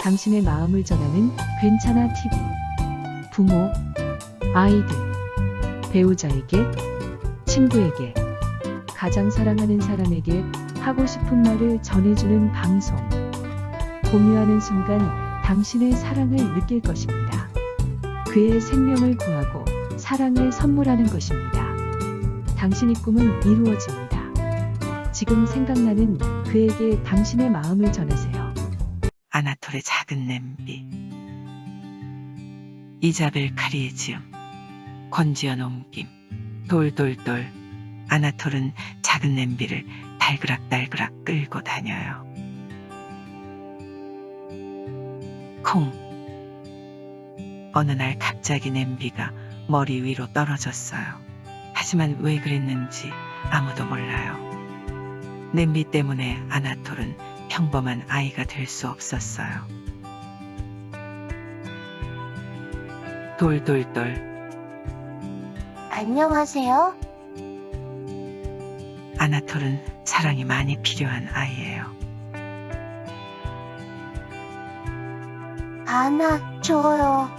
당신의 마음을 전하는 괜찮아 TV. 부모, 아이들, 배우자에게, 친구에게, 가장 사랑하는 사람에게 하고 싶은 말을 전해주는 방송. 공유하는 순간 당신의 사랑을 느낄 것입니다. 그의 생명을 구하고 사랑을 선물하는 것입니다. 당신의 꿈은 이루어집니다. 지금 생각나는 그에게 당신의 마음을 전하세요. 아나톨의 작은 냄비. 이자벨 카리에지움. 권지연 옮김. 돌돌돌. 아나톨은 작은 냄비를 달그락달그락 끌고 다녀요. 콩. 어느 날 갑자기 냄비가 머리 위로 떨어졌어요. 하지만 왜 그랬는지 아무도 몰라요. 냄비 때문에 아나톨은 평범한 아이가 될 수 없었어요. 돌돌돌. 안녕하세요. 아나톨은 사랑이 많이 필요한 아이예요. 안아줘요.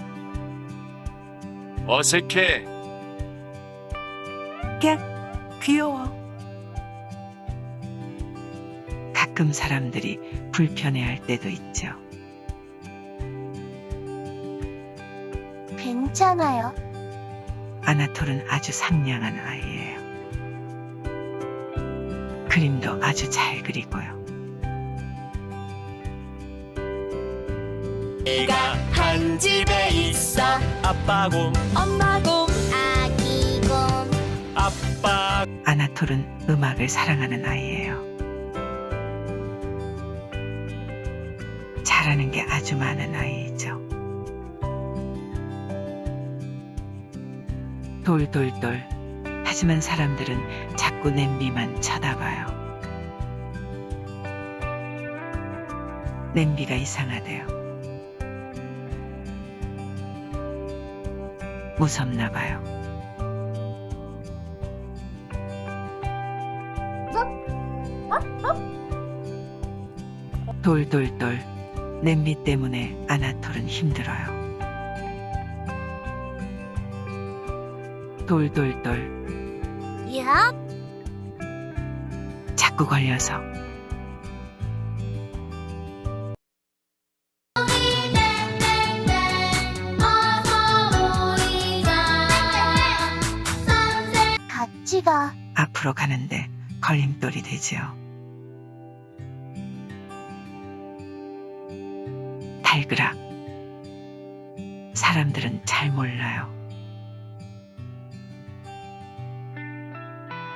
어색해. 귀여워. 가끔 사람들이 불편해할 때도 있죠. 괜찮아요. 아나톨은 아주 상냥한 아이예요. 그림도 아주 잘 그리고요. 내가 한 집에 있어 아빠 곰 엄마 곰, 아기 곰. 아빠 아나톨은 음악을 사랑하는 아이예요. 잘하는 게 아주 많은 아이죠. 돌돌돌. 하지만 사람들은 자꾸 냄비만 쳐다봐요. 냄비가 이상하대요. 무섭나 봐요. 돌돌돌. 냄비 때문에 아나톨은 힘들어요. 돌돌돌. 야, 자꾸 걸려서. 같이 가. 앞으로 가는데 걸림돌이 되지요. 달그락. 사람들은 잘 몰라요.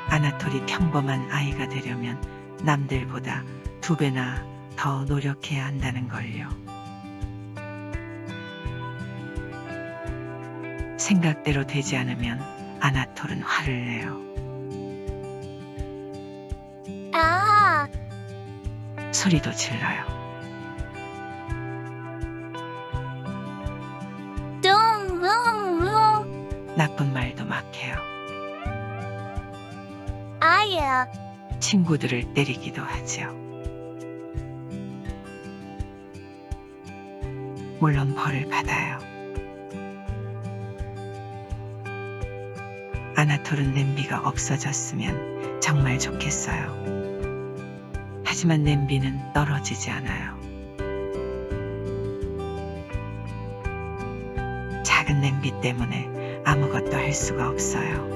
아나톨이 평범한 아이가 되려면 남들보다 2배나 더 노력해야 한다는 걸요. 생각대로 되지 않으면 아나톨은 화를 내요. 아, 소리도 질러요. 뚱, 나쁜 말도 막 해요. 아야. 친구들을 때리기도 하죠. 물론 벌을 받아요. 아나톨은 냄비가 없어졌으면 정말 좋겠어요. 하지만 냄비는 떨어지지 않아요. 작은 냄비 때문에 아무것도 할 수가 없어요.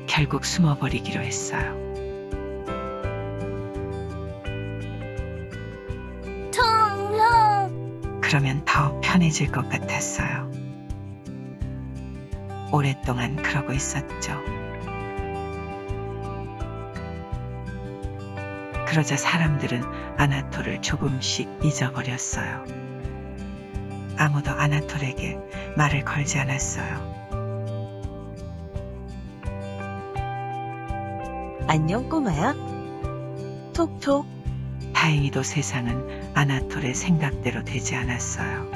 결국 숨어버리기로 했어요. 퉁퉁. 그러면 더 편해질 것 같았어요. 오랫동안 그러고 있었죠. 그러자 사람들은 아나톨을 조금씩 잊어버렸어요. 아무도 아나톨에게 말을 걸지 않았어요. 안녕 꼬마야. 톡톡. 다행히도 세상은 아나톨의 생각대로 되지 않았어요.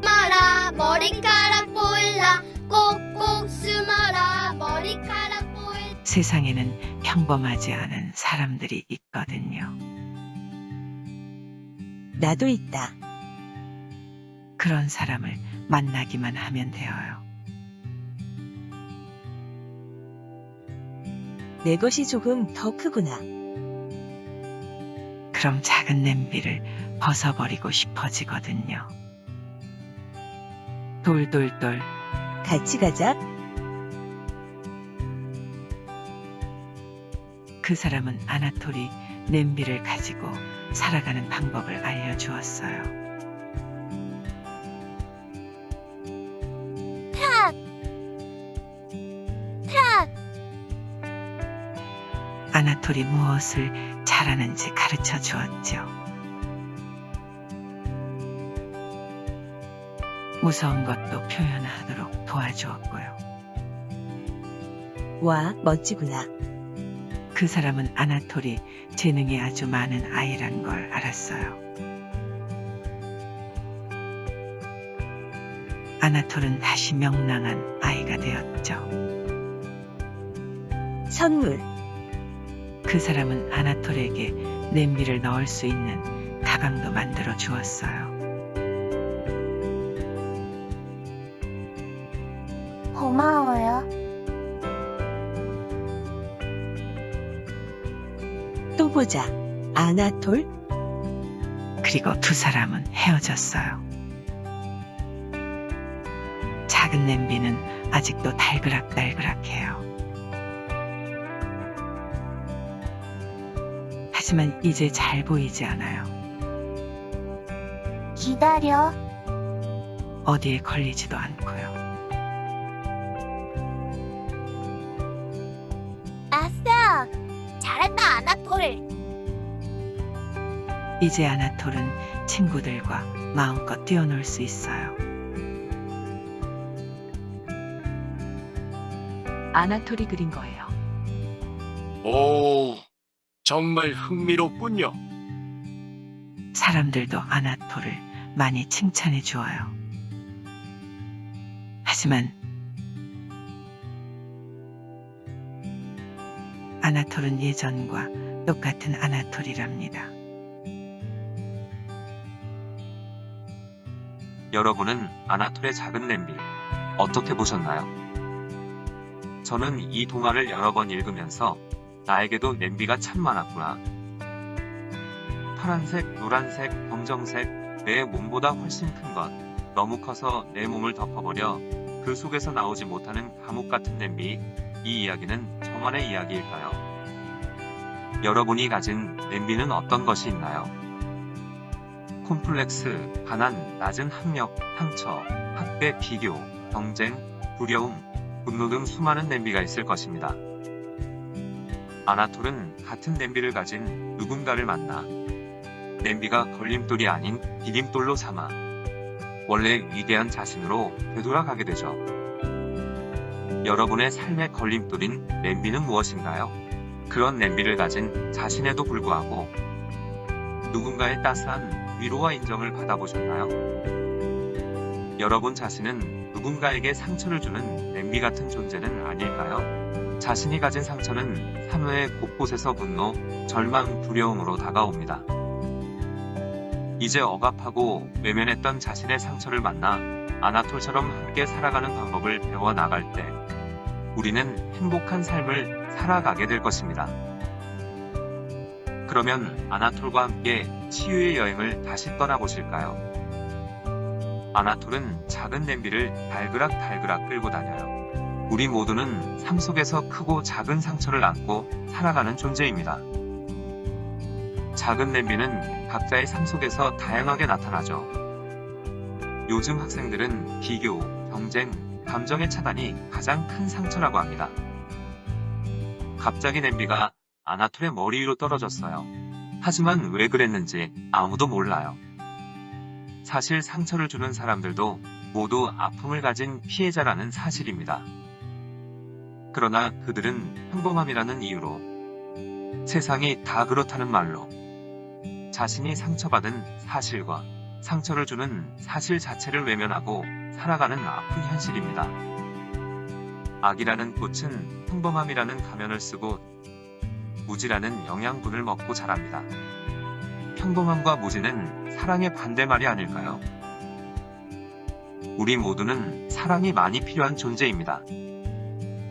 숨어라 머리카락 보일라 꼭꼭 숨어라 머리카락 보일. 세상에는 평범하지 않은 사람들이 있거든요. 나도 있다. 그런 사람을 만나기만 하면 되어요. 내 것이 조금 더 크구나. 그럼 작은 냄비를 벗어버리고 싶어지거든요. 돌돌돌. 같이 가자. 그 사람은 아나톨이 냄비를 가지고 살아가는 방법을 알려주었어요. 아나톨이 무엇을 잘하는지 가르쳐 주었죠. 무서운 것도 표현하도록 도와주었고요. 와, 멋지구나. 그 사람은 아나톨이 재능이 아주 많은 아이란 걸 알았어요. 아나톨은 다시 명랑한 아이가 되었죠. 선물. 그 사람은 아나톨에게 냄비를 넣을 수 있는 가방도 만들어 주었어요. 고마워요. 또 보자. 아나톨? 그리고 두 사람은 헤어졌어요. 작은 냄비는 아직도 달그락달그락해요. 하지만 이제 잘 보이지 않아요. 기다려. 어디에 걸리지도 않고요. 아싸! 잘한다, 아나톨. 이제 아나톨은 친구들과 마음껏 뛰어놀 수 있어요. 아나톨이 그린 거예요. 오, 정말 흥미롭군요. 사람들도 아나톨을 많이 칭찬해 주어요. 하지만 아나톨은 예전과 똑같은 아나톨이랍니다. 여러분은 아나톨의 작은 냄비 어떻게 보셨나요? 저는 이 동화를 여러 번 읽으면서 나에게도 냄비가 참 많았구나. 파란색, 노란색, 검정색, 내 몸보다 훨씬 큰 것, 너무 커서 내 몸을 덮어버려 그 속에서 나오지 못하는 감옥 같은 냄비. 이 이야기는 저만의 이야기일까요? 여러분이 가진 냄비는 어떤 것이 있나요? 콤플렉스, 가난, 낮은 학력, 상처, 학대, 비교, 경쟁, 두려움, 분노 등 수많은 냄비가 있을 것입니다. 아나톨은 같은 냄비를 가진 누군가를 만나 냄비가 걸림돌이 아닌 디딤돌로 삼아 원래 위대한 자신으로 되돌아가게 되죠. 여러분의 삶의 걸림돌인 냄비는 무엇인가요? 그런 냄비를 가진 자신에도 불구하고 누군가의 따스한 위로와 인정을 받아보셨나요? 여러분 자신은 누군가에게 상처를 주는 냄비 같은 존재는 아닐까요? 자신이 가진 상처는 삶의 곳곳에서 분노, 절망, 두려움으로 다가옵니다. 이제 억압하고 외면했던 자신의 상처를 만나 아나톨처럼 함께 살아가는 방법을 배워 나갈 때 우리는 행복한 삶을 살아가게 될 것입니다. 그러면 아나톨과 함께 치유의 여행을 다시 떠나보실까요? 아나톨은 작은 냄비를 달그락달그락 끌고 다녀요. 우리 모두는 삶 속에서 크고 작은 상처를 안고 살아가는 존재입니다. 작은 냄비는 각자의 삶 속에서 다양하게 나타나죠. 요즘 학생들은 비교, 경쟁, 감정의 차단이 가장 큰 상처라고 합니다. 갑자기 냄비가 아나톨의 머리 위로 떨어졌어요. 하지만 왜 그랬는지 아무도 몰라요. 사실 상처를 주는 사람들도 모두 아픔을 가진 피해자라는 사실입니다. 그러나 그들은 평범함이라는 이유로 세상이 다 그렇다는 말로 자신이 상처받은 사실과 상처를 주는 사실 자체를 외면하고 살아가는 아픈 현실입니다. 악이라는 꽃은 평범함이라는 가면을 쓰고 무지라는 영양분을 먹고 자랍니다. 평범함과 무지는 사랑의 반대말이 아닐까요? 우리 모두는 사랑이 많이 필요한 존재입니다.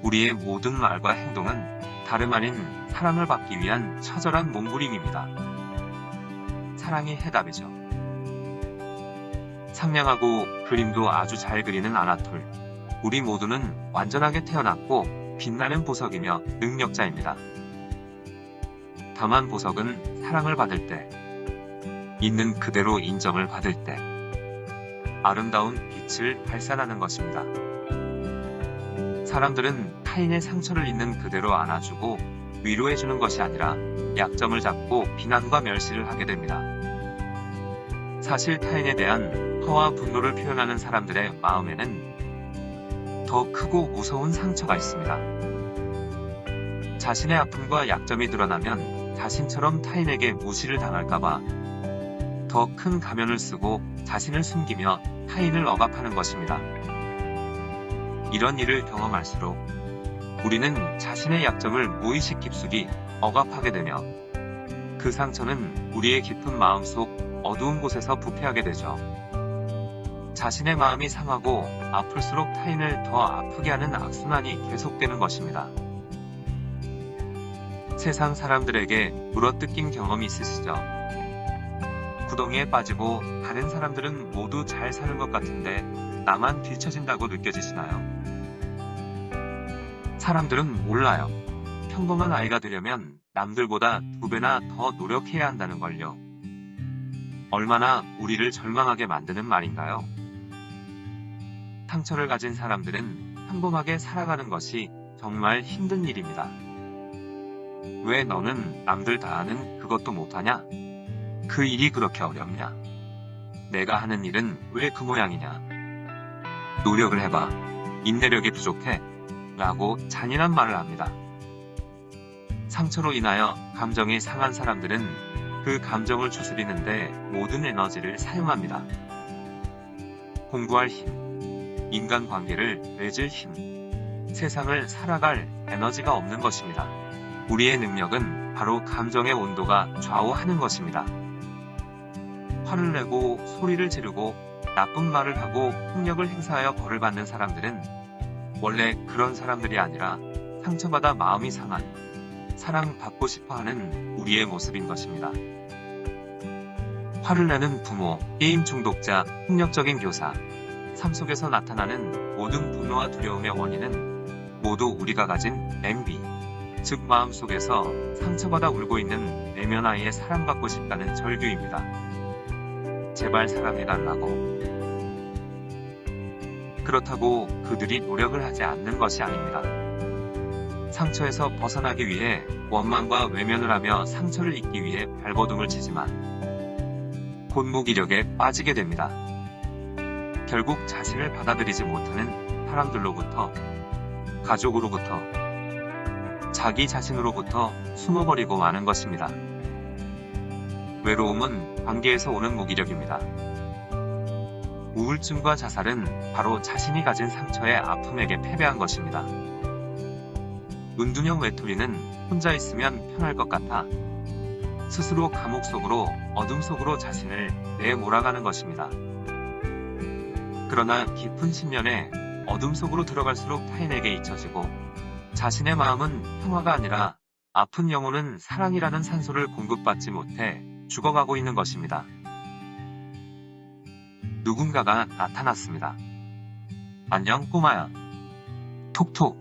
우리의 모든 말과 행동은 다름 아닌 사랑을 받기 위한 처절한 몸부림입니다. 사랑이 해답이죠. 상냥하고 그림도 아주 잘 그리는 아나톨. 우리 모두는 완전하게 태어났고 빛나는 보석이며 능력자입니다. 다만 보석은 사랑을 받을 때, 있는 그대로 인정을 받을 때, 아름다운 빛을 발산하는 것입니다. 사람들은 타인의 상처를 있는 그대로 안아주고 위로해주는 것이 아니라 약점을 잡고 비난과 멸시를 하게 됩니다. 사실 타인에 대한 허와 분노를 표현하는 사람들의 마음에는 더 크고 무서운 상처가 있습니다. 자신의 아픔과 약점이 드러나면 자신처럼 타인에게 무시를 당할까봐 더 큰 가면을 쓰고 자신을 숨기며 타인을 억압하는 것입니다. 이런 일을 경험할수록 우리는 자신의 약점을 무의식 깊숙이 억압하게 되며 그 상처는 우리의 깊은 마음속 어두운 곳에서 부패하게 되죠. 자신의 마음이 상하고 아플수록 타인을 더 아프게 하는 악순환이 계속되는 것입니다. 세상 사람들에게 물어뜯긴 경험이 있으시죠? 구덩이에 빠지고 다른 사람들은 모두 잘 사는 것 같은데 나만 뒤처진다고 느껴지시나요? 사람들은 몰라요. 평범한 아이가 되려면 남들보다 2배나 더 노력해야 한다는 걸요. 얼마나 우리를 절망하게 만드는 말인가요? 상처를 가진 사람들은 평범하게 살아가는 것이 정말 힘든 일입니다. 왜 너는 남들 다 하는 그것도 못하냐? 그 일이 그렇게 어렵냐? 내가 하는 일은 왜 그 모양이냐? 노력을 해봐. 인내력이 부족해. 라고 잔인한 말을 합니다. 상처로 인하여 감정이 상한 사람들은 그 감정을 추스리는데 모든 에너지를 사용합니다. 공부할 힘, 인간관계를 맺을 힘, 세상을 살아갈 에너지가 없는 것입니다. 우리의 능력은 바로 감정의 온도가 좌우하는 것입니다. 화를 내고 소리를 지르고 나쁜 말을 하고 폭력을 행사하여 벌을 받는 사람들은 원래 그런 사람들이 아니라 상처받아 마음이 상한, 사랑받고 싶어하는 우리의 모습인 것입니다. 화를 내는 부모, 게임 중독자, 폭력적인 교사, 삶 속에서 나타나는 모든 분노와 두려움의 원인은 모두 우리가 가진 냄비, 즉 마음속에서 상처받아 울고 있는 내면 아이의 사랑받고 싶다는 절규입니다. 제발 사랑해달라고. 그렇다고 그들이 노력을 하지 않는 것이 아닙니다. 상처에서 벗어나기 위해 원망과 외면을 하며 상처를 잊기 위해 발버둥을 치지만 곧 무기력에 빠지게 됩니다. 결국 자신을 받아들이지 못하는 사람들로부터, 가족으로부터, 자기 자신으로부터 숨어버리고 마는 것입니다. 외로움은 관계에서 오는 무기력입니다. 우울증과 자살은 바로 자신이 가진 상처의 아픔에게 패배한 것입니다. 은둔형 외톨이는 혼자 있으면 편할 것 같아 스스로 감옥 속으로 어둠 속으로 자신을 내몰아가는 것입니다. 그러나 깊은 심연에 어둠 속으로 들어갈수록 타인에게 잊혀지고 자신의 마음은 평화가 아니라 아픈 영혼은 사랑이라는 산소를 공급받지 못해 죽어가고 있는 것입니다. 누군가가 나타났습니다. 안녕 꼬마야. 톡톡.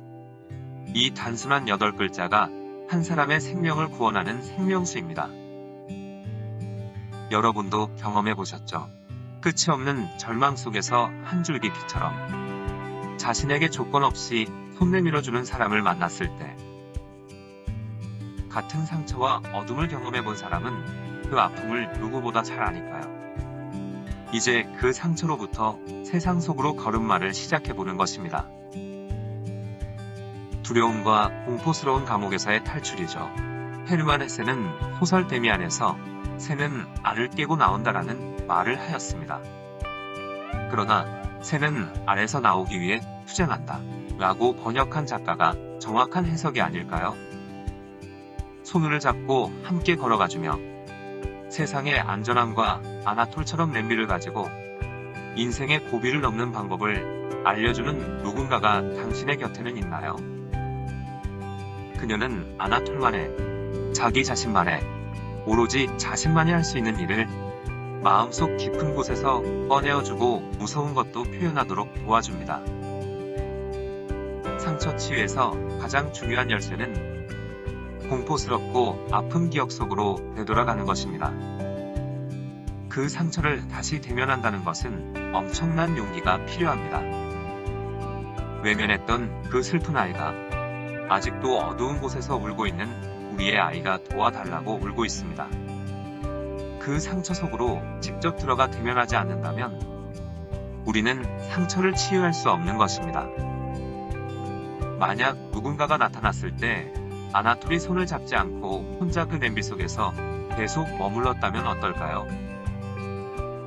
이 단순한 8글자가 한 사람의 생명을 구원하는 생명수입니다. 여러분도 경험해 보셨죠? 끝이 없는 절망 속에서 한 줄기 빛처럼 자신에게 조건 없이 손 내밀어주는 사람을 만났을 때 같은 상처와 어둠을 경험해 본 사람은 그 아픔을 누구보다 잘 아니까요. 이제 그 상처로부터 세상 속으로 걸음마를 시작해보는 것입니다. 두려움과 공포스러운 감옥에서의 탈출이죠. 헤르만 헤세는 소설 데미안에서 새는 알을 깨고 나온다라는 말을 하였습니다. 그러나 새는 알에서 나오기 위해 투쟁한다 라고 번역한 작가가 정확한 해석이 아닐까요? 손을 잡고 함께 걸어가주며 세상의 안전함과 아나톨처럼 냄비를 가지고 인생의 고비를 넘는 방법을 알려주는 누군가가 당신의 곁에는 있나요? 그녀는 아나톨만의, 자기 자신만의, 오로지 자신만이 할 수 있는 일을 마음속 깊은 곳에서 꺼내어주고 무서운 것도 표현하도록 도와줍니다. 상처 치유에서 가장 중요한 열쇠는 공포스럽고 아픈 기억 속으로 되돌아가는 것입니다. 그 상처를 다시 대면한다는 것은 엄청난 용기가 필요합니다. 외면했던 그 슬픈 아이가 아직도 어두운 곳에서 울고 있는 우리의 아이가 도와달라고 울고 있습니다. 그 상처 속으로 직접 들어가 대면하지 않는다면 우리는 상처를 치유할 수 없는 것입니다. 만약 누군가가 나타났을 때 아나톨이 손을 잡지 않고 혼자 그 냄비 속에서 계속 머물렀다면 어떨까요?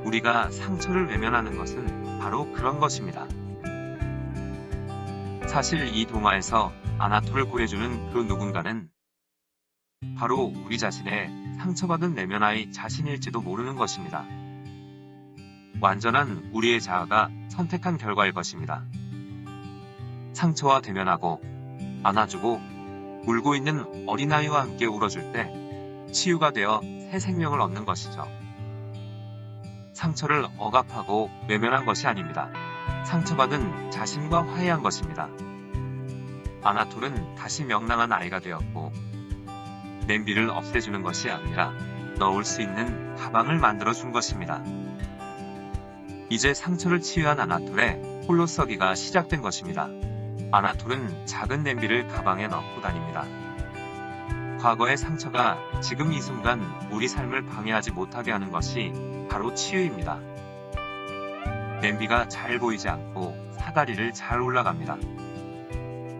우리가 상처를 외면하는 것은 바로 그런 것입니다. 사실 이 동화에서 아나톨을 구해주는 그 누군가는 바로 우리 자신의 상처받은 내면 아이 자신일지도 모르는 것입니다. 완전한 우리의 자아가 선택한 결과일 것입니다. 상처와 대면하고 안아주고 울고 있는 어린아이와 함께 울어줄 때 치유가 되어 새 생명을 얻는 것이죠. 상처를 억압하고 외면한 것이 아닙니다. 상처받은 자신과 화해한 것입니다. 아나톨은 다시 명랑한 아이가 되었고 냄비를 없애주는 것이 아니라 넣을 수 있는 가방을 만들어준 것입니다. 이제 상처를 치유한 아나톨의 홀로서기가 시작된 것입니다. 아나톨은 작은 냄비를 가방에 넣고 다닙니다. 과거의 상처가 지금 이 순간 우리 삶을 방해하지 못하게 하는 것이 바로 치유입니다. 냄비가 잘 보이지 않고 사다리를 잘 올라갑니다.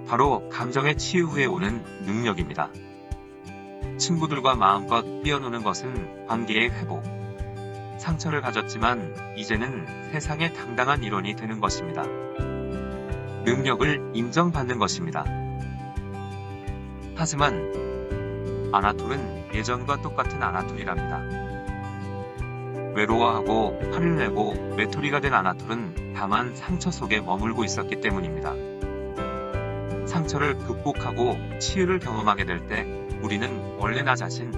바로 감정의 치유 후에 오는 능력입니다. 친구들과 마음껏 뛰어노는 것은 관계의 회복. 상처를 가졌지만 이제는 세상의 당당한 일원이 되는 것입니다. 능력을 인정받는 것입니다. 하지만 아나톨은 예전과 똑같은 아나톨이랍니다. 외로워하고 화를 내고 외톨이가 된 아나톨은 다만 상처 속에 머물고 있었기 때문입니다. 상처를 극복하고 치유를 경험하게 될 때 우리는 원래 나 자신,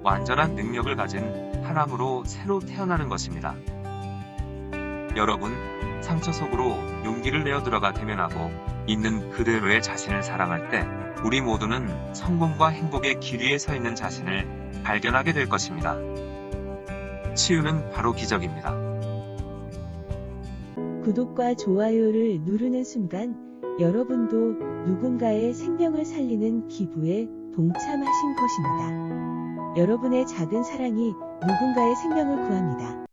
완전한 능력을 가진 사람으로 새로 태어나는 것입니다. 여러분, 상처 속으로 용기를 내어 들어가 대면하고 있는 그대로의 자신을 사랑할 때 우리 모두는 성공과 행복의 길 위에 서 있는 자신을 발견하게 될 것입니다. 치유는 바로 기적입니다. 구독과 좋아요를 누르는 순간 여러분도 누군가의 생명을 살리는 기부에 동참하신 것입니다. 여러분의 작은 사랑이 누군가의 생명을 구합니다.